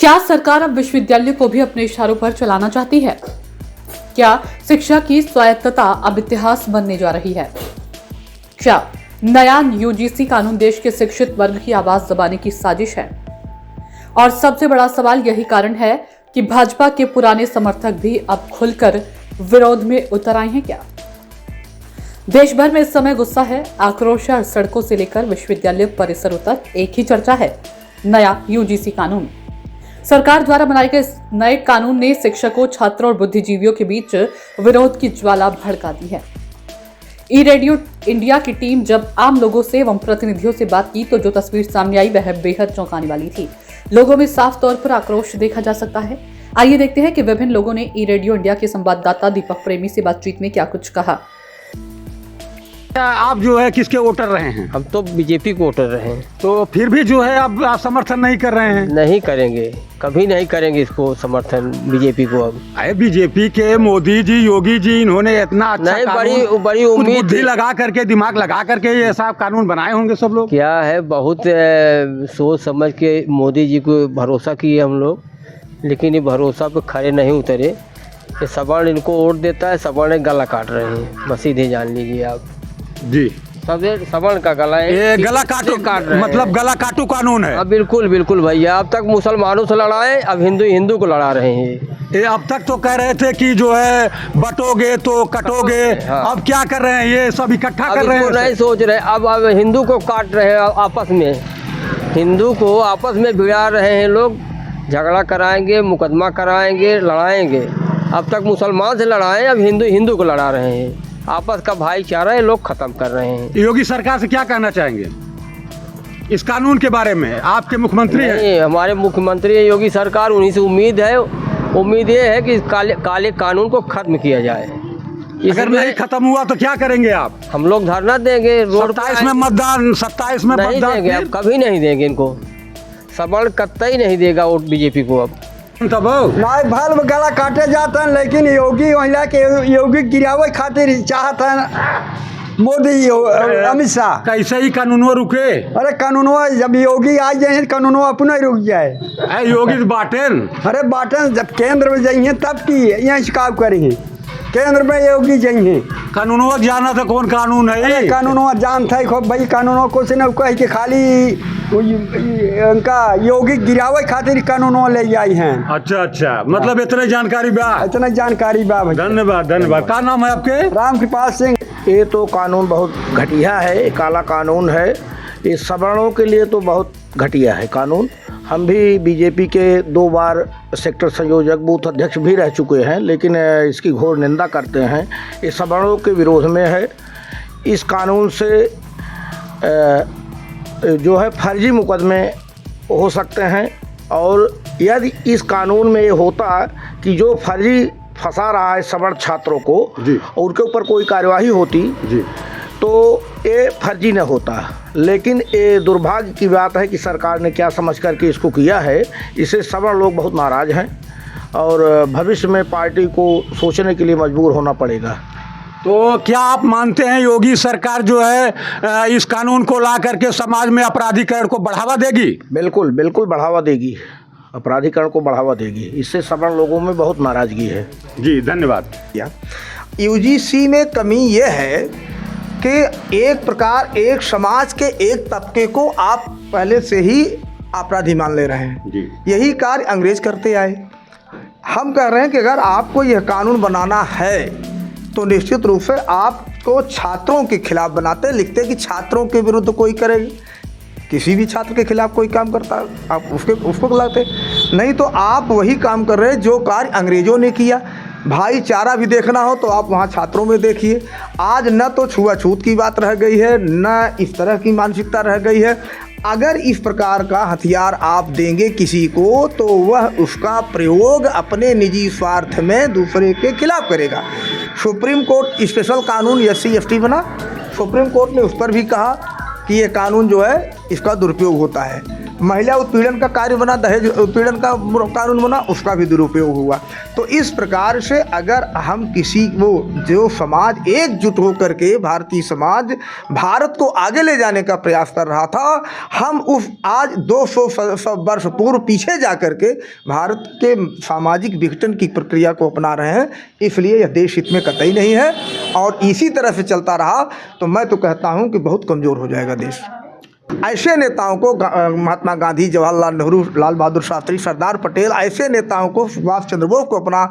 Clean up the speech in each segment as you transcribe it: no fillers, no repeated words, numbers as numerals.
क्या सरकार अब विश्वविद्यालय को भी अपने इशारों पर चलाना चाहती है? क्या शिक्षा की स्वायत्तता अब इतिहास बनने जा रही है? क्या नया यूजीसी कानून देश के शिक्षित वर्ग की आवाज दबाने की साजिश है? और सबसे बड़ा सवाल यही कारण है कि भाजपा के पुराने समर्थक भी अब खुलकर विरोध में उतर आए हैं क्या? देश भर में इस समय गुस्सा है, आक्रोश है और सड़कों से लेकर विश्वविद्यालय परिसरों तक एक ही चर्चा है, नया यूजीसी कानून। सरकार द्वारा बनाए गए इस नए कानून ने शिक्षकों, छात्रों और बुद्धिजीवियों के बीच विरोध की ज्वाला भड़का दी है। ई रेडियो इंडिया की टीम जब आम लोगों से एवं प्रतिनिधियों से बात की तो जो तस्वीर सामने आई वह बेहद चौंकाने वाली थी। लोगों में साफ तौर पर आक्रोश देखा जा सकता है। आइए देखते हैं कि विभिन्न लोगों ने ई रेडियो इंडिया के संवाददाता दीपक प्रेमी से बातचीत में क्या कुछ कहा। आप जो है किसके वोटर रहे हैं? हम तो बीजेपी को वोटर रहे हैं। तो फिर भी जो है अब आप समर्थन नहीं कर रहे हैं? नहीं करेंगे, कभी नहीं करेंगे इसको समर्थन बीजेपी को। अब अरे बीजेपी के मोदी जी, योगी जी, इन्होंने इतना अच्छा नहीं, कानून, बड़ी कुछ उम्मीद बुद्धि लगा करके, दिमाग लगा करके ये ऐसा कानून बनाए होंगे सब लोग। क्या है, बहुत सोच समझ के मोदी जी को भरोसा किए हम लोग, लेकिन ये भरोसा पे खड़े नहीं उतरे। ये सवर्ण इनको वोट देता है, सवर्ण गला काट रहे हैं, बस सीधे जान लीजिए आप जी। सब सवर्ण का गला है, ये गला काटू काट रहे हैं। मतलब गला काटू कानून है। अब बिल्कुल बिल्कुल भैया, अब तक मुसलमानों से लड़ाए, अब हिंदू को लड़ा रहे हैं। ये अब तक तो कह रहे थे कि जो है बटोगे तो कटोगे, हाँ। अब क्या कर रहे हैं? ये सब इकट्ठा कर रहे हैं। नहीं सोच रहे, अब हिंदू को काट रहे हैं आपस में, हिंदू को आपस में भिड़ा रहे हैं लोग, झगड़ा कराएंगे, मुकदमा कराएंगे, लड़ाएंगे। अब तक मुसलमान से लड़ाए, अब हिंदू को लड़ा रहे हैं। आपस का भाईचारा ये लोग खत्म कर रहे हैं। योगी सरकार से क्या कहना चाहेंगे इस कानून के बारे में? आपके मुख्यमंत्री हैं। हमारे मुख्यमंत्री योगी सरकार, उन्हीं से उम्मीद है। उम्मीद ये है कि काले कानून को खत्म किया जाए। अगर नहीं खत्म हुआ तो क्या करेंगे आप? हम लोग धरना देंगे रोड 27 में मतदान, 27 में नहीं मतदान देंगे, अब कभी नहीं देंगे इनको। सवर्ण कतई नहीं देगा वोट बीजेपी को। अब तब नहीं भल गला काटे जाते हैं, लेकिन योगी महिला के योगी गिरावे खातिर चाहत है मोदी अमित शाह। कैसे ही कानूनवा रुके? अरे कानूनवा जब योगी आ जाए कानूनवा अपना रुक जाए। योगी बाटेन, अरे बाटन जब केंद्र में जाइए तब की यहाँ शिकायत करेंगे। केंद्र में योगी जाइए, कानूनवा जाना था कौन कानून है? अरे कानूनवा जानता है खूब भाई। कानूनवा कुछ न कहे कि खाली उनका योगी गिरावे खातिर कानूनवा ले आई हैं। अच्छा, मतलब इतने जानकारी बा? इतना जानकारी बा भाई। धन्यवाद धन्यवाद। क्या नाम है आपके? राम कृपाल सिंह। ये तो कानून बहुत घटिया है, काला कानून है। ये सवर्णों के लिए तो बहुत घटिया है कानून। हम भी बीजेपी के 2 बार सेक्टर संयोजक, बूथ अध्यक्ष भी रह चुके हैं, लेकिन इसकी घोर निंदा करते हैं। ये सवर्णों के विरोध में है। इस कानून से जो है फर्जी मुकदमे हो सकते हैं, और यदि इस कानून में ये होता कि जो फर्जी फंसा रहा है सवर्ण छात्रों को जी, और उनके ऊपर कोई कार्यवाही होती जी, तो ये फर्जी न होता। लेकिन ये दुर्भाग्य की बात है कि सरकार ने क्या समझ करके इसको किया है। इससे सवर्ण लोग बहुत नाराज़ हैं और भविष्य में पार्टी को सोचने के लिए मजबूर होना पड़ेगा। तो क्या आप मानते हैं योगी सरकार जो है इस कानून को ला करके समाज में अपराधीकरण को बढ़ावा देगी? बिल्कुल बिल्कुल बढ़ावा देगी, अपराधीकरण को बढ़ावा देगी। इससे सवर्ण लोगों में बहुत नाराज़गी है। जी धन्यवाद। यूजीसी में कमी ये है कि एक प्रकार एक समाज के एक तबके को आप पहले से ही अपराधी मान ले रहे हैं जी। यही कार्य अंग्रेज करते आए। हम कह रहे हैं कि अगर आपको यह कानून बनाना है तो निश्चित रूप से आपको छात्रों के खिलाफ बनाते, लिखते कि छात्रों के विरुद्ध कोई करेगा। किसी भी छात्र के खिलाफ कोई काम करता है आप उसको लाते, नहीं तो आप वही काम कर रहे हैं जो कार्य अंग्रेजों ने किया। भाईचारा भी देखना हो तो आप वहाँ छात्रों में देखिए। आज न तो छुआछूत की बात रह गई है, न इस तरह की मानसिकता रह गई है। अगर इस प्रकार का हथियार आप देंगे किसी को तो वह उसका प्रयोग अपने निजी स्वार्थ में दूसरे के खिलाफ करेगा। सुप्रीम कोर्ट स्पेशल कानून SC ST बना, सुप्रीम कोर्ट ने उस पर भी कहा कि ये कानून जो है इसका दुरुपयोग होता है। महिला उत्पीड़न का कार्य बना, दहेज उत्पीड़न का कानून बना, उसका भी दुरुपयोग हुआ। तो इस प्रकार से अगर हम किसी वो जो समाज एकजुट होकर के भारतीय समाज भारत को आगे ले जाने का प्रयास कर रहा था, हम उस आज 200 वर्ष पूर्व पीछे जा कर के भारत के सामाजिक विघटन की प्रक्रिया को अपना रहे हैं। इसलिए यह देश हित में कतई नहीं है और इसी तरह से चलता रहा तो मैं तो कहता हूं कि बहुत कमज़ोर हो जाएगा देश। ऐसे नेताओं को महात्मा गांधी, जवाहरलाल नेहरू, लाल बहादुर शास्त्री, सरदार पटेल, ऐसे नेताओं को, सुभाष चंद्र बोस को अपना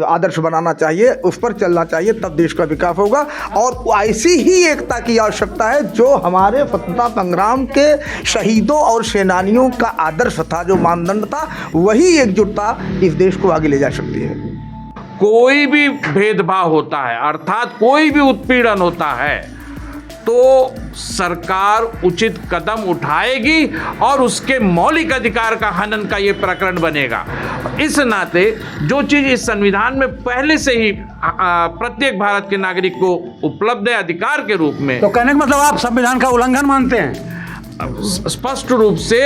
आदर्श बनाना चाहिए, उस पर चलना चाहिए, तब देश का विकास होगा। और ऐसी ही एकता की आवश्यकता है जो हमारे स्वतंत्रता संग्राम के शहीदों और सेनानियों का आदर्श था, जो मानदंड था, वही एकजुटता इस देश को आगे ले जा सकती है। कोई भी भेदभाव होता है, अर्थात कोई भी उत्पीड़न होता है, तो सरकार उचित कदम उठाएगी और उसके मौलिक अधिकार का हनन का ये प्रकरण बनेगा। इस नाते जो चीज़ इस संविधान में पहले से ही प्रत्येक भारत के नागरिक को उपलब्ध है अधिकार के रूप में, तो कहने का मतलब आप संविधान का उल्लंघन मानते हैं? स्पष्ट रूप से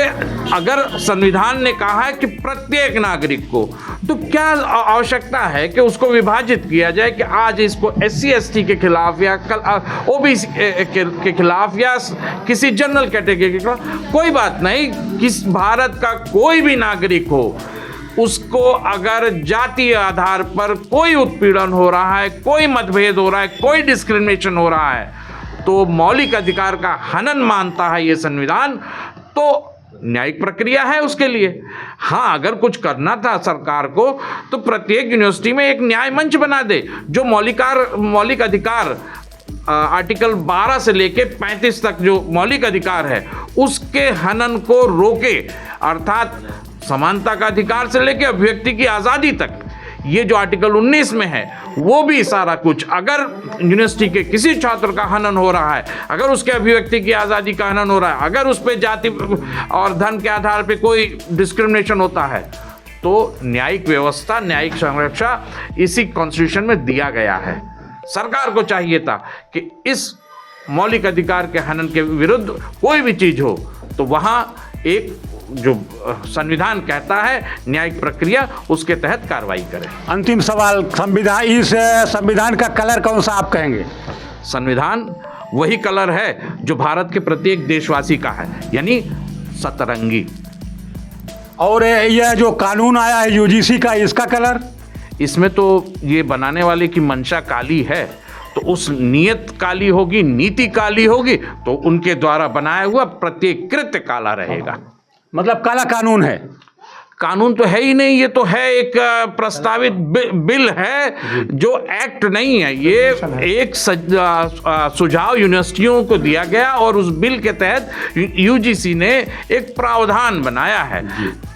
अगर संविधान ने कहा है कि प्रत्येक नागरिक को, तो क्या आवश्यकता है कि उसको विभाजित किया जाए कि आज इसको SC ST के खिलाफ या कल OBC के खिलाफ या किसी जनरल कैटेगरी के खिलाफ? कोई बात नहीं, किस भारत का कोई भी नागरिक हो, उसको अगर जातीय आधार पर कोई उत्पीड़न हो रहा है, कोई मतभेद हो रहा है, कोई डिस्क्रिमिनेशन हो रहा है, तो मौलिक अधिकार का हनन मानता है ये संविधान, तो न्यायिक प्रक्रिया है उसके लिए। हाँ, अगर कुछ करना था सरकार को तो प्रत्येक यूनिवर्सिटी में एक न्याय मंच बना दे, जो मौलिक अधिकार आर्टिकल 12 से लेके 35 तक जो मौलिक अधिकार है उसके हनन को रोके, अर्थात समानता का अधिकार से लेके अभिव्यक्ति की आज़ादी तक। ये जो आर्टिकल 19 में है वो भी सारा कुछ, अगर यूनिवर्सिटी के किसी छात्र का हनन हो रहा है, अगर उसके अभिव्यक्ति की आज़ादी का हनन हो रहा है, अगर उस पर जाति और धर्म के आधार पे कोई डिस्क्रिमिनेशन होता है, तो न्यायिक व्यवस्था, न्यायिक संरक्षा इसी कॉन्स्टिट्यूशन में दिया गया है। सरकार को चाहिए था कि इस मौलिक अधिकार के हनन के विरुद्ध कोई भी चीज़ हो तो वहाँ एक जो संविधान कहता है न्यायिक प्रक्रिया, उसके तहत कार्रवाई करें। अंतिम सवाल, इस संविधान का कलर कौन सा आप कहेंगे? संविधान वही कलर है जो भारत के प्रत्येक देशवासी का है, यानी सतरंगी। और यह जो कानून आया है UGC का, इसका कलर? इसमें तो ये बनाने वाले की मंशा काली है, तो उस नियत काली होगी, नीति काली होगी, तो उनके द्वारा बनाया हुआ प्रत्येक कृत्य काला रहेगा। मतलब काला कानून है? कानून तो है ही नहीं, ये तो है एक प्रस्तावित बिल है जो एक्ट नहीं है। ये एक सुझाव यूनिवर्सिटियों को दिया गया और उस बिल के तहत UGC ने एक प्रावधान बनाया है।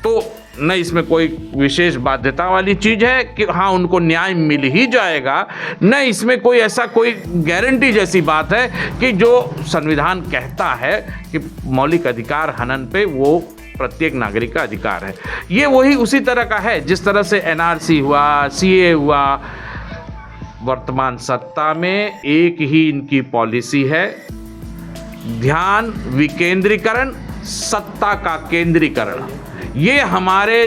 तो न इसमें कोई विशेष बाध्यता वाली चीज़ है कि हाँ उनको न्याय मिल ही जाएगा, न इसमें कोई ऐसा कोई गारंटी जैसी बात है कि जो संविधान कहता है कि मौलिक अधिकार हनन पे वो प्रत्येक नागरिक का अधिकार है। ये वही उसी तरह का है जिस तरह से NRC हुआ, CA हुआ। वर्तमान सत्ता में एक ही इनकी पॉलिसी है, ध्यान विकेंद्रीकरण, सत्ता का केंद्रीकरण। ये हमारे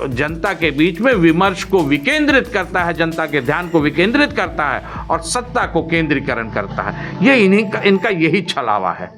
जनता के बीच में विमर्श को विकेंद्रित करता है, जनता के ध्यान को विकेंद्रित करता है और सत्ता को केंद्रीकरण करता है। ये इनका यही छलावा है।